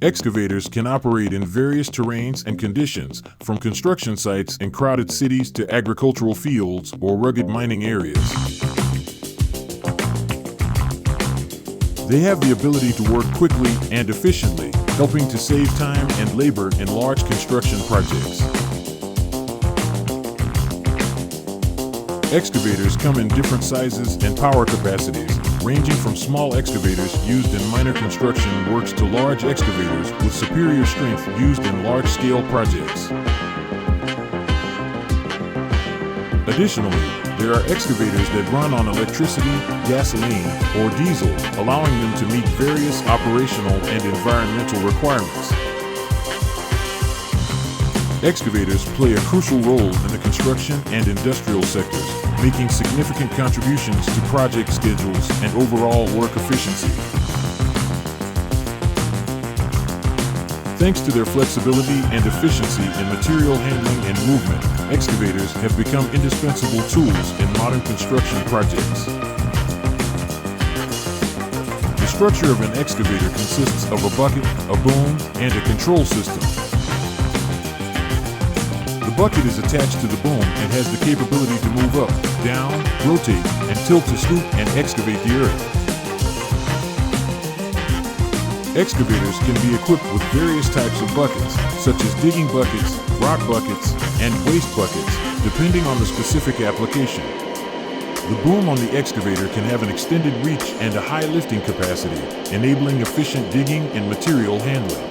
Excavators can operate in various terrains and conditions, from construction sites in crowded cities to agricultural fields or rugged mining areas. They have the ability to work quickly and efficiently, helping to save time and labor in large construction projects. Excavators come in different sizes and power capacities, ranging from small excavators used in minor construction works to large excavators with superior strength used in large-scale projects. Additionally, there are excavators that run on electricity, gasoline, or diesel, allowing them to meet various operational and environmental requirements. Excavators play a crucial role in the construction and industrial sectors, making significant contributions to project schedules and overall work efficiency. Thanks to their flexibility and efficiency in material handling and movement, excavators have become indispensable tools in modern construction projects. The structure of an excavator consists of a bucket, a boom, and a control system. The bucket is attached to the boom and has the capability to move up, down, rotate, and tilt to scoop and excavate the earth. Excavators can be equipped with various types of buckets, such as digging buckets, rock buckets, and waste buckets, depending on the specific application. The boom on the excavator can have an extended reach and a high lifting capacity, enabling efficient digging and material handling.